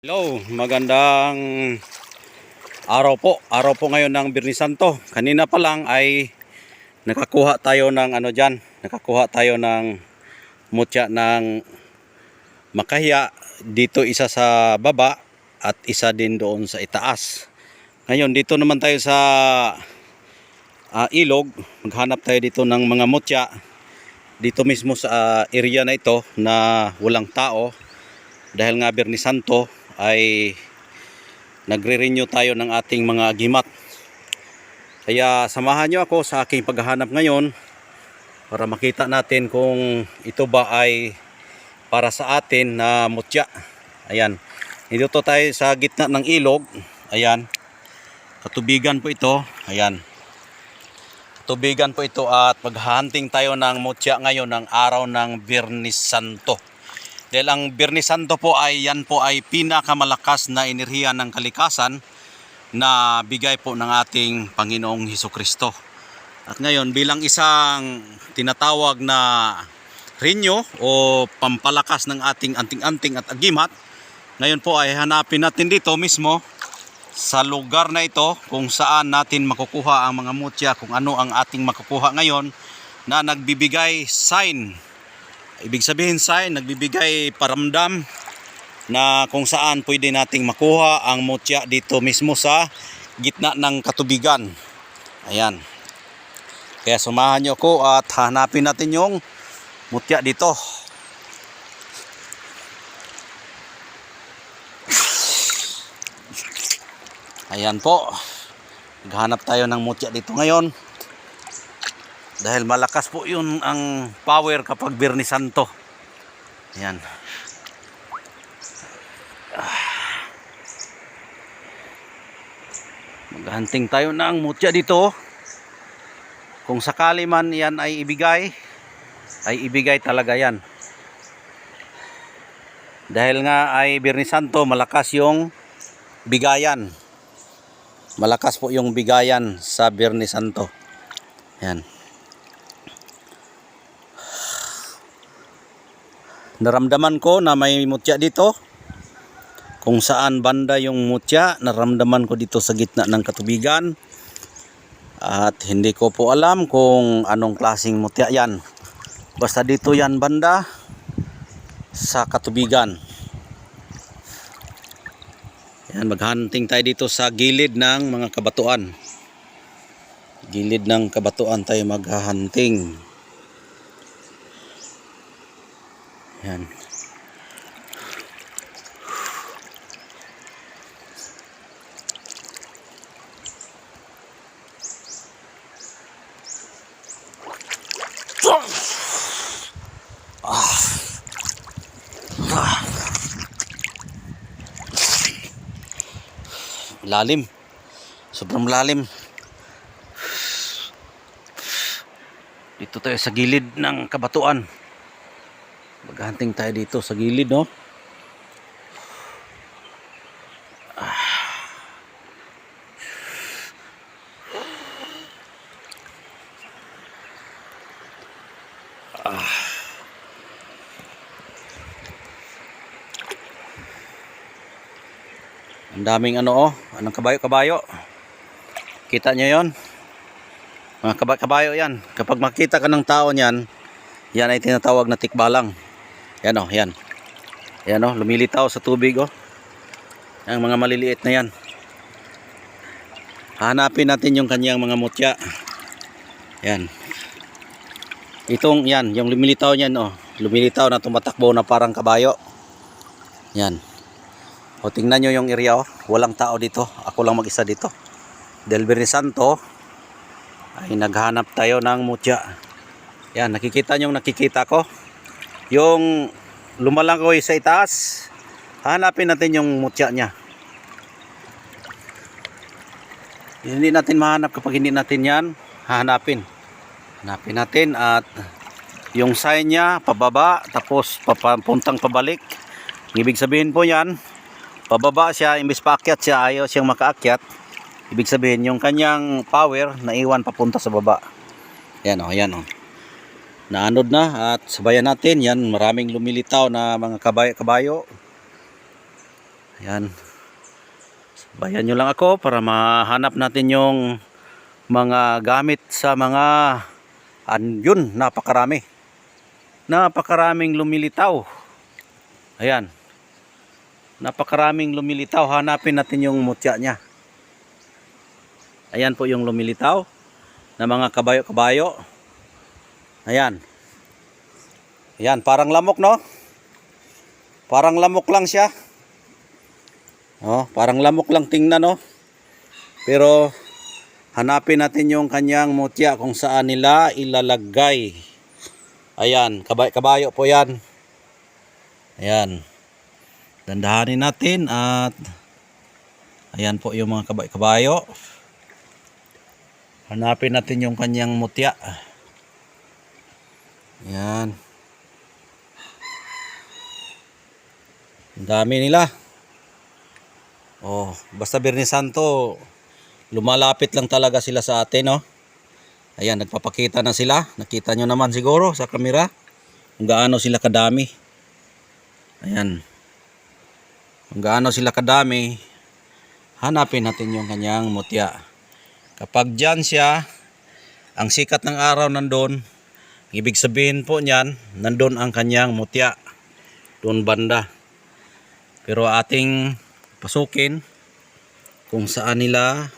Hello, magandang araw po. Araw po ngayon ng Biyernes Santo. Kanina pa lang ay nakakuha tayo ng Nakakuha tayo ng mutya ng makahiya. Dito isa sa baba at isa din doon sa itaas. Ngayon dito naman tayo sa ilog. Maghanap tayo dito ng mga mutya. Dito mismo sa area na ito na walang tao. Dahil nga Biyernes Santo ay nagre-renew tayo ng ating mga agimat. Kaya samahan nyo ako sa aking paghahanap ngayon para makita natin kung ito ba ay para sa atin na mutya. Ayan, dito tayo sa gitna ng ilog. Ayan, katubigan po ito. Ayan, katubigan po ito at maghahunting tayo ng mutya ngayon ng araw ng Biyernes Santo. Dahil ang Biyernes Santo po ay pinakamalakas na enerhiya ng kalikasan na bigay po ng ating Panginoong Hesukristo. At ngayon bilang isang tinatawag na renew o pampalakas ng ating anting-anting at agimat, ngayon po ay hanapin natin dito mismo sa lugar na ito kung saan natin makukuha ang mga mutya, kung ano ang ating makukuha ngayon na nagbibigay sign. Ibig sabihin nagbibigay paramdam na kung saan pwede nating makuha ang mutya dito mismo sa gitna ng katubigan. Ayan. Kaya sumahan nyo ako at hanapin natin yung mutya dito. Ayan po. Maghanap tayo ng mutya dito ngayon. Dahil malakas po yun ang power kapag Biyernes Santo. Ayan. Maghunting tayo ng mutya dito. Kung sakali man yan ay ibigay talaga yan. Dahil nga ay Biyernes Santo, malakas yung bigayan. Malakas po yung bigayan sa Biyernes Santo. Ayan. Naramdaman ko na may mutya dito. Kung saan banda yung mutya, naramdaman ko dito sa gitna ng katubigan. At hindi ko po alam kung anong klaseng mutya yan. Basta dito yan banda sa katubigan. Yan, maghunting tayo dito sa gilid ng mga kabatuan. Gilid ng kabatuan tayo maghahunting. Yan. Lalim. Sobrang lalim. Dito tayo sa gilid ng kabatuan. Maghunting tayo dito sa gilid, no? Ang daming anong kabayo-kabayo. Kita nyo yon? Mga kabayo yan. Kapag makita ka ng tao niyan, yan ay tinatawag na tikbalang. Yan yan. Yan lumilitaw sa tubig Ang mga maliliit na yan. Hanapin natin yung kanyang mga mutya. Yan. Itong yan, yung lumilitaw niyan lumilitaw na tumatakbo na parang kabayo. Yan. Tingnan nyo yung area walang tao dito. Ako lang mag-isa dito. Dahil Biyernes Santo ay naghanap tayo ng mutya. Yan, nakikita ko. Yung lumalangoy sa itaas, hanapin natin yung mutya niya. Hindi natin mahanap kapag hindi natin yan hahanapin. Hanapin natin at yung sign niya pababa tapos papuntang pabalik. Ibig sabihin po yan, pababa siya, imbis paakyat siya, ayaw siyang makaakyat. Ibig sabihin yung kanyang power naiwan papunta sa baba. Yan yan naanod na at sabayan natin yan, maraming lumilitaw na mga kabayo. Yan. Bayan nyo lang ako para mahanap natin yung mga gamit sa mga yun, napakarami. Napakaraming lumilitaw. Ayan. Napakaraming lumilitaw. Hanapin natin yung mutya niya. Ayan po yung lumilitaw na mga kabayo-kabayo. Ayan. Ayan, parang lamok, no? Parang lamok lang siya. Oh, parang lamok lang tingnan, no? Pero hanapin natin yung kanyang mutya kung saan nila ilalagay. Ayan, kabayo po yan. Ayan. Dandahanin natin at ayan po yung mga kabayo. Hanapin natin yung kanyang mutya. Ayan. Ang dami nila. Oh, basta Biyernes Santo, lumalapit lang talaga sila sa atin, no? Ayan, nagpapakita na sila. Nakita nyo naman siguro sa kamera kung gaano sila kadami. Ayan. Kung gaano sila kadami, hanapin natin yung kanyang mutya. Kapag dyan siya, ang sikat ng araw nandun, ibig sabihin po niyan, nandun ang kanyang mutya. Doon banda. Pero ating pasukin kung saan nila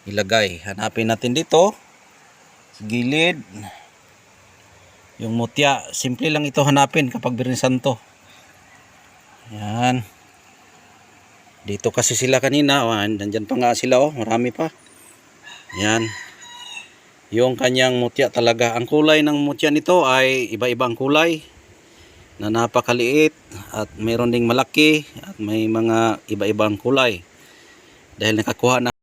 ilagay. Hanapin natin dito sa gilid yung mutya. Simple lang ito hanapin kapag Biyernes Santo. Yan. Dito kasi sila kanina. Oh, nandyan pa nga sila. Oh, marami pa. Yan. Yung kanyang mutya talaga. Ang kulay ng mutya nito ay iba-ibang kulay na napakaliit at mayroon ding malaki at may mga iba-ibang kulay dahil nakakuha na